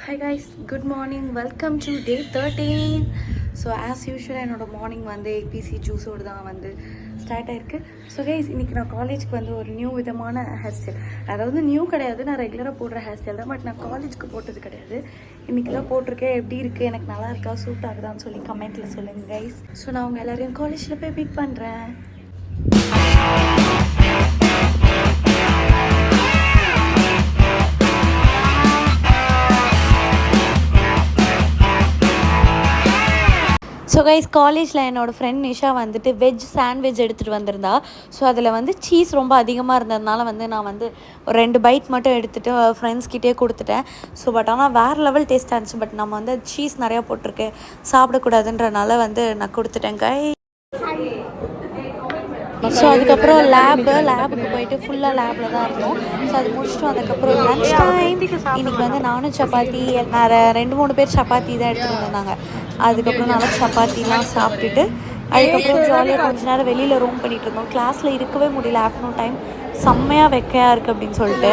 Hi guys, good morning. Welcome to day 13. So as usual என்னோட morning வந்து ABC ஜூஸோடு தான் வந்து ஸ்டார்ட் ஆயிருக்கு. ஸோ கைஸ் இன்றைக்கி நான் காலேஜ்க்கு வந்து ஒரு நியூ விதமான ஹேர் ஸ்டைல், அதாவது நியூ கிடையாது, நான் ரெகுலராக போடுற ஹேர் ஸ்டைல் தான், பட் நான் காலேஜ்க்கு போட்டது கிடையாது. இன்றைக்கி தான் போட்டிருக்கேன். எப்படி இருக்குது, எனக்கு நல்லா இருக்கா, சூட் ஆகுதான்னு சொல்லி கமெண்ட்டில் சொல்லுங்கள் கைஸ். ஸோ நான் உங்கள் எல்லோரையும் காலேஜில் போய் மீட் பண்ணுறேன். ஸோ கைஸ் காலேஜில் என்னோடய ஃப்ரெண்ட் நிஷா வந்துட்டு வெஜ் சாண்ட்விச் எடுத்துகிட்டு வந்திருந்தா. ஸோ அதில் வந்து சீஸ் ரொம்ப அதிகமாக இருந்ததுனால வந்து நான் வந்து ஒரு 2 பைட் மட்டும் எடுத்துகிட்டு ஃப்ரெண்ட்ஸ்கிட்டே கொடுத்துட்டேன். ஸோ பட் ஆனால் வேறு லெவல் டேஸ்ட்டாக இருந்துச்சு. பட் நம்ம வந்து சீஸ் நிறையா போட்டிருக்கு, சாப்பிடக்கூடாதுன்றனால வந்து நான் கொடுத்துட்டேன் கை. ஸோ அதுக்கப்புறம் லேபுக்கு போயிட்டு ஃபுல்லாக லேபில் தான் இருந்தோம். ஸோ அது முடிச்சுட்டு அதுக்கப்புறம் லன்ச் டைம். இன்றைக்கி வந்து நானும் சப்பாத்தி, 2-3 பேர் சப்பாத்தி தான் எடுத்துகிட்டு வந்தாங்க. அதுக்கப்புறம் நல்லா சப்பாத்திலாம் சாப்பிட்டுட்டு அதுக்கப்புறம் ஜாலியாக கொஞ்ச நேரம் வெளியில் ரூம் பண்ணிகிட்டு இருந்தோம். கிளாஸில் இருக்கவே முடியல, ஆஃப்டர்நூன் டைம் செம்மையாக வெக்கையாக இருக்குது அப்படின்னு சொல்லிட்டு.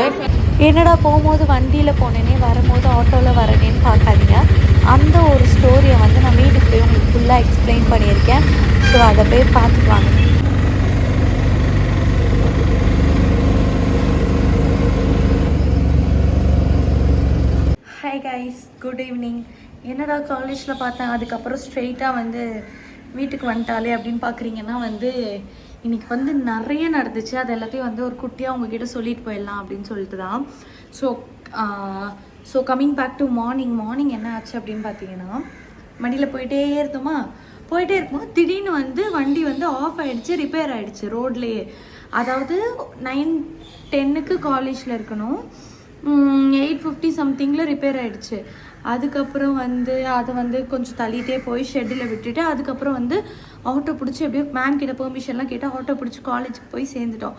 என்னடா போகும்போது வண்டியில் போனேனே, வரும்போது ஆட்டோவில் வரேனேன்னு பார்க்காதீங்க. அந்த ஒரு ஸ்டோரியை வந்து நான் வீட்டுக்கு போய் உங்களுக்கு ஃபுல்லாக எக்ஸ்பிளைன் பண்ணியிருக்கேன். ஸோ அதை போய் பார்த்துக்குவாங்க. Hi guys, good evening. என்னடா காலேஜில் பார்த்தேன், அதுக்கப்புறம் ஸ்ட்ரெயிட்டாக வந்து வீட்டுக்கு வந்துட்டாலே அப்படின்னு பார்க்குறீங்கன்னா வந்து இன்றைக்கி வந்து நிறைய நடந்துச்சு. அது எல்லாத்தையும் வந்து ஒரு குட்டியாக உங்ககிட்ட சொல்லிட்டு போயிடலாம் அப்படின்னு சொல்லிட்டு தான். So coming back to morning என்ன ஆச்சு அப்படின்னு பார்த்தீங்கன்னா, வண்டியில் போயிட்டே இருக்கும்போது திடீர்னு வந்து வண்டி வந்து ஆஃப் ஆகிடுச்சு, ரிப்பேர் ஆகிடுச்சு ரோட்லேயே. அதாவது 9:10க்கு காலேஜில் இருக்கணும், 8:50 சம்திங்கில் ரிப்பேர் ஆகிடுச்சு. அதுக்கப்புறம் வந்து அதை வந்து கொஞ்சம் தள்ளிகிட்டே போய் ஷெட்டில் விட்டுட்டு அதுக்கப்புறம் வந்து ஆட்டோ பிடிச்சி எப்படியோ மேம் கிட்ட பெர்மிஷன்லாம் கேட்டு ஆட்டோ பிடிச்சி காலேஜுக்கு போய் சேர்ந்துட்டோம்.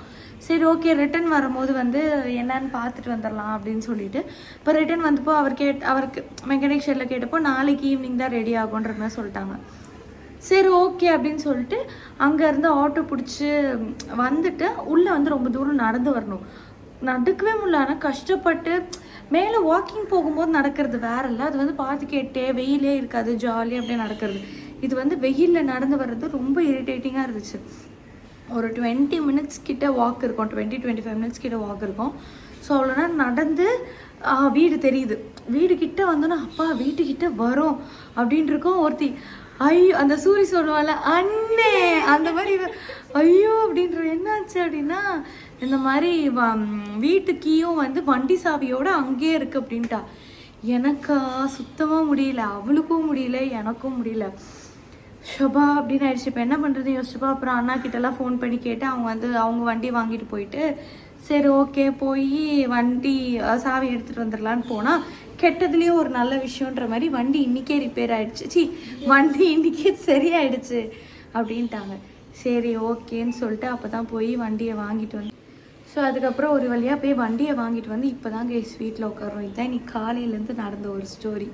சரி ஓகே, ரிட்டன் வரும்போது வந்து என்னன்னு பார்த்துட்டு வந்துடலாம் அப்படின்னு சொல்லிட்டு இப்போ ரிட்டன் வந்தப்போ அவருக்கு மெக்கானிக் ஷெட்டில் கேட்டப்போ நாளைக்கு ஈவினிங் தான் ரெடி ஆகுன்ற மாதிரி சொல்லிட்டாங்க. சரி ஓகே அப்படின்னு சொல்லிட்டு அங்கேருந்து ஆட்டோ பிடிச்சி வந்துட்டு உள்ளே வந்து ரொம்ப தூரம் நடந்து வரணும். நடக்கவே முடியல, ஆனால் கஷ்டப்பட்டு மேலே வாக்கிங் போகும்போது நடக்கிறது வேற இல்லை, அது வந்து பாட்டு கேட்டே வெயிலே இருக்காது, ஜாலியாக அப்படியே நடக்கிறது. இது வந்து வெயிலில் நடந்து வர்றது ரொம்ப இரிட்டேட்டிங்காக இருந்துச்சு. ஒரு 20 minutes கிட்ட வாக் இருக்கும், 20-25 minutes கிட்ட வாக் இருக்கும். ஸோ அவ்வளோ நேரம் நடந்து வீடு தெரியுது. வீடு கிட்ட வந்தோன்னா அப்பா வீட்டுக்கிட்ட வரும் அப்படின்ட்டு இருக்கோம். ஒருத்தி ஐயோ, அந்த சூரி சொல்லுவாள் அண்ணே, அந்த மாதிரி ஐயோ அப்படின்ற என்னாச்சு அப்படின்னா, இந்த மாதிரி வீட்டுக்கீயும் வந்து வண்டி சாவியோட அங்கேயே இருக்குது அப்படின்ட்டா. எனக்கா சுத்தமாக முடியல, அவளுக்கும் முடியல, எனக்கும் முடியல. ஷபா அப்படின்னு ஆயிடுச்சு. இப்போ என்ன பண்ணுறது யோசிச்சுப்பா. அப்புறம் அண்ணா கிட்டலாம் ஃபோன் பண்ணி கேட்டு அவங்க வண்டி வாங்கிட்டு போயிட்டு சரி ஓகே போய் வண்டி சாவி எடுத்துகிட்டு வந்துடலான்னு போனால் கெட்டதுலேயும் ஒரு நல்ல விஷயன்ற மாதிரி வண்டி இன்றைக்கே ரிப்பேர் ஆகிடுச்சு, வண்டி இன்றைக்கே சரியாயிடுச்சு அப்படின்ட்டாங்க. சரி ஓகேன்னு சொல்லிட்டு அப்போ தான் போய் வண்டியை வாங்கிட்டு வந்து ஸோ அதுக்கப்புறம் ஒரு வழியாக போய் வண்டியை வாங்கிட்டு வந்து இப்போ தாங்க வீட்டில் உட்காரோம். இதுதான் இன்னைக்கு காலையிலேருந்து நடந்த ஒரு ஸ்டோரி.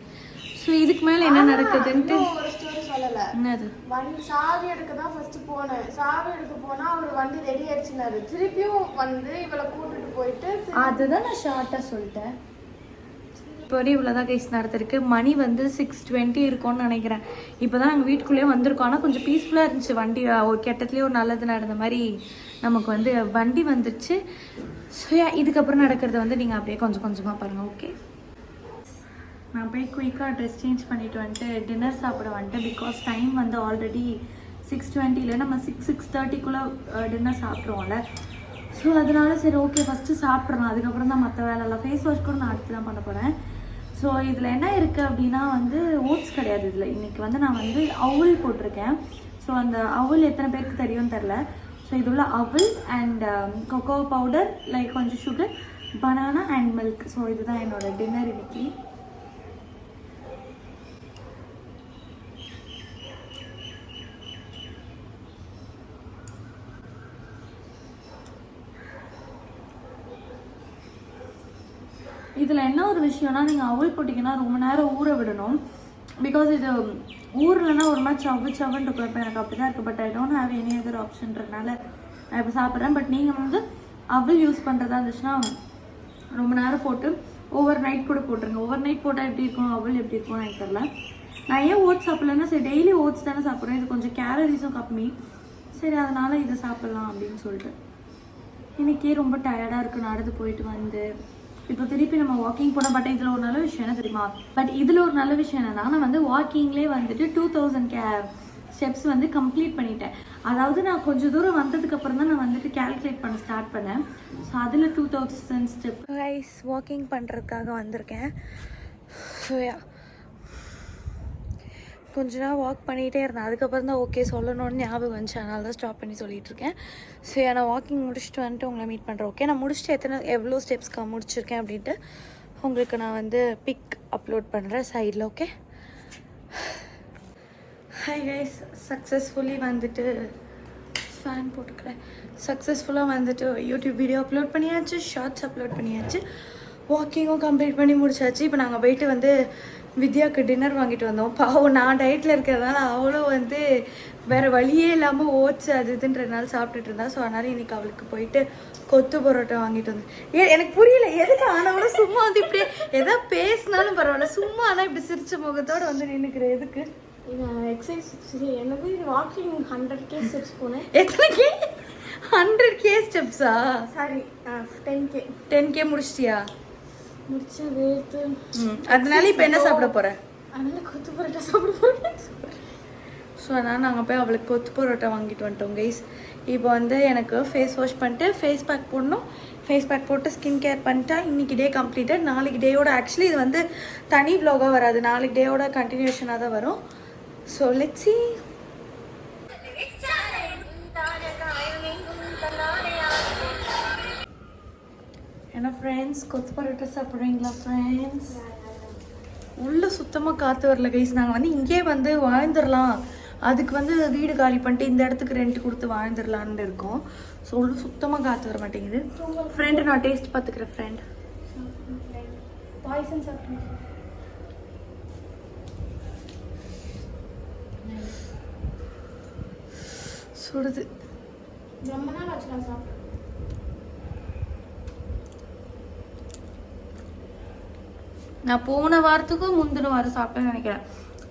ஸோ இதுக்கு மேலே என்ன நடக்குதுன்ட்டு ஒரு ஸ்டோரி சொல்லலை. என்னது, சாவி எடுக்க தான் ஃபர்ஸ்ட் போனேன். சாவி எடுக்க போனால் அவர் வண்டி ரெடி ஆயிடுச்சுனாரு. திருப்பியும் வந்து இவளை கூட்டிட்டு போயிட்டு அதுதான் நான் ஷார்ட்டாக சொல்லிட்டேன். இப்போதே இவ்வளோதான் கைஸ் நடத்திருக்கு. மணி வந்து 6:20 இருக்கும்னு நினைக்கிறேன். இப்போ தான் நாங்கள் வீட்டுக்குள்ளேயே வந்திருக்கோம். ஆனால் கொஞ்சம் பீஸ்ஃபுல்லாக இருந்துச்சு. வண்டி ஒரு கெட்டத்துலேயே ஒரு நல்லது நடந்த மாதிரி நமக்கு வந்து வண்டி வந்துடுச்சு. ஸோ இதுக்கப்புறம் நடக்கிறத வந்து நீங்கள் அப்படியே கொஞ்சம் கொஞ்சமாக பாருங்கள். ஓகே, நான் போய் குயிக்காக ட்ரெஸ் சேஞ்ச் பண்ணிவிட்டு வந்துட்டு டின்னர் சாப்பிட வந்துட்டு. பிகாஸ் டைம் வந்து ஆல்ரெடி 6:20, நம்ம 6-6:30க்குள்ளே டின்னர் சாப்பிட்ருவோம்ல. ஸோ அதனால சரி ஓகே ஃபஸ்ட்டு சாப்பிட்றேன், அதுக்கப்புறம் தான் மற்ற வேலைலாம். ஃபேஸ் வாஷ் கூட நான் அடுத்து தான் பண்ண போகிறேன். ஸோ இதில் என்ன இருக்குது அப்படின்னா வந்து ஓட்ஸ் கிடையாது இதில். இன்றைக்கி வந்து நான் வந்து அவுல் போட்டிருக்கேன். ஸோ அந்த அவுல் எத்தனை பேருக்கு தெரியும்னு தெரில. ஸோ இது உள்ள அவுல் அண்ட் கொக்கோ பவுடர், லைக் கொஞ்சம் sugar, banana and milk. So இதுதான் என்னோடய டின்னர் இன்னைக்கு. இதில் என்ன ஒரு விஷயம்னா, நீங்கள் அவுல் போட்டிங்கன்னா ரொம்ப நேரம் ஊற விடணும். பிகாஸ் இது ஊர்லன்னா ஒரு மாதிரி சவுன்னு இருக்கும். இப்போ எனக்கு அப்படி தான் இருக்குது. But I don't have any other ஆப்ஷன்றதுனால நான் இப்போ சாப்பிட்றேன். பட் நீங்கள் வந்து அவல் யூஸ் பண்ணுறதா இருந்துச்சுன்னா ரொம்ப நேரம் போட்டு ஓவர் நைட் கூட போட்டுருங்க. ஓவர் நைட் போட்டால் எப்படி இருக்கும், அவள் எப்படி இருக்கும்னு எனக்கு தெரியல. நான் ஏன் ஓட்ஸ் சாப்பிட்லன்னா, சரி டெய்லி ஓட்ஸ் தானே சாப்பிட்றேன், இது கொஞ்சம் கேலரிஸும் கம்மி, சரி அதனால் இதை சாப்பிட்லாம் அப்படின்னு சொல்லிட்டு. எனக்கே ரொம்ப டயர்டாக இருக்குது நடந்து போயிட்டு வந்து. இப்போ திருப்பி நம்ம வாக்கிங் போனால், பட் இதில் ஒரு நல்ல விஷயம் என்ன தெரியுமா, பட் இதில் ஒரு நல்ல விஷயம் என்னன்னா, நான் வந்து வாக்கிங்லேயே வந்துட்டு 2000 ஸ்டெப்ஸ் வந்து கம்ப்ளீட் பண்ணிட்டேன். அதாவது நான் கொஞ்சம் தூரம் வந்ததுக்கப்புறம் தான் நான் வந்துட்டு கேல்குலேட் பண்ண ஸ்டார்ட் பண்ணேன். ஸோ அதில் 2000 ஸ்டெப் ரைஸ் வாக்கிங் பண்ணுறதுக்காக வந்திருக்கேன். ஸோ கொஞ்ச நேரம் வாக் பண்ணிகிட்டே இருந்தேன். அதுக்கப்புறம் தான் ஓகே சொல்லணும்னு ஞாபகம் வந்துச்சு, அதனால தான் ஸ்டாப் பண்ணி சொல்லிட்டு இருக்கேன். ஸோ நான் வாக்கிங் முடிச்சுட்டு வந்துட்டு உங்களை மீட் பண்ணுறேன். ஓகே, நான் முடிச்சுட்டு எவ்வளோ ஸ்டெப்ஸ்க்கு முடிச்சிருக்கேன் அப்படின்ட்டு உங்களுக்கு நான் வந்து பிக் அப்லோட் பண்ணுறேன் சைடில். ஓகே, ஹாய் கைஸ், சக்ஸஸ்ஃபுல்லி வந்துட்டு ஃபேன் போட்டுக்கிறேன். சக்ஸஸ்ஃபுல்லாக வந்துட்டு யூடியூப் வீடியோ அப்லோட் பண்ணியாச்சு, ஷார்ட்ஸ் அப்லோட் பண்ணியாச்சு, வாக்கிங்கும் கம்ப்ளீட் பண்ணி முடிச்சாச்சு. இப்போ நாங்கள் போயிட்டு வந்து வித்யாவுக்கு டின்னர் வாங்கிட்டு வந்தோம். பாவம் நான் டயட்டில் இருக்கிறதுனால அவளும் வந்து வேறு வழியே இல்லாமல் ஓட்ஸ் அது இதுன்றதுனால சாப்பிட்டுட்டு இருந்தா. ஸோ அதனால் இன்றைக்கி அவளுக்கு போயிட்டு கொத்து பரோட்டா வாங்கிட்டு வந்தேன். எனக்கு புரியல எதுக்கு ஆனவளும் சும்மா வந்து இப்படி எதாவது பேசினாலும் பரவாயில்ல, சும்மா ஆனால் இப்படி சிரிச்ச முகத்தோடு வந்து நின்றுக்கிறேன். எதுக்கு எக்ஸசைஸ் எனக்கு வாக்கிங் 100K ஸ்டெப்ஸ் போனேன். எத்தனைக்கு 100K ஸ்டெப்ஸா? Sorry 10K. 10K முடிச்சிட்டியா? முடிச்சா வேர்த்து. அதனால இப்போ என்ன சாப்பிட போகிறேன்? அதனால கொத்து பரோட்டா சாப்பிட போகிறேன். ஸோ அதனால் நாங்கள் போய் அவளுக்கு கொத்து பரோட்டா வாங்கிட்டு வந்துட்டோம் கைஸ். இப்போ வந்து எனக்கு ஃபேஸ் வாஷ் பண்ணிட்டு ஃபேஸ் பேக் போடணும். ஃபேஸ் பேக் போட்டு ஸ்கின் கேர் பண்ணிட்டா இன்றைக்கி டே கம்ப்ளீட்டட். நாளைக்கு டேயோட ஆக்சுவலி இது வந்து தனி vlog-ஆ வராது, நாளைக்கு டேயோட கண்டினியூஷனாக தான் வரும். So let's see. என்ன ஃப்ரெண்ட்ஸ், கொத்து பரோட்டா சாப்பிட்றீங்களா ஃப்ரெண்ட்ஸ்? உள்ளே சுத்தமாக காற்று வரல கைஸ். நாங்கள் வந்து இங்கே வந்து வாழ்ந்துடலாம், அதுக்கு வந்து வீடு காலி பண்ணிட்டு இந்த இடத்துக்கு ரெண்ட் கொடுத்து வாழ்ந்துடலான்னு இருக்கோம். ஸோ உள்ள சுத்தமாக காற்று வர மாட்டேங்குது. ஃப்ரெண்டு நான் டேஸ்ட் பார்த்துக்கிறேன். ஃப்ரெண்ட் பாய்சன் சாப்பிட்டேன். சுடுது. ரொம்ப நாள் ஆச்சு நான் சாப்பிட்டேன். நான் போன வாரத்துக்கும் முந்தின வாரம் சாப்பிட்டேன்னு நினைக்கிறேன்.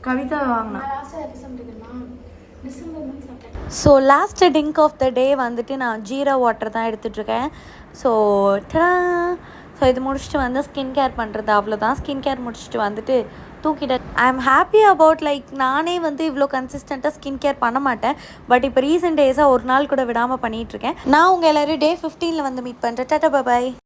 கவிதா வாங்கினா. So last drink of the day வந்துட்டு நான் ஜீரா வாட்டர் தான் எடுத்துகிட்ருக்கேன். ஸோ இது முடிச்சுட்டு வந்து ஸ்கின் கேர் பண்ணுறது அவ்வளோதான். ஸ்கின் கேர் முடிச்சுட்டு வந்துட்டு தூக்கிட்டேன். I am happy about like நானே வந்து இவ்வளோ கன்சிஸ்டண்ட்டாக ஸ்கின் கேர் பண்ண மாட்டேன். பட் இப்போ ரீசெண்ட் டேஸாக ஒரு நாள் கூட விடாமல் பண்ணிகிட்ருக்கேன். நான் உங்கள் எல்லோரும் டே 15 வந்து மீட் பண்ணுறேன். டாடா பாய்.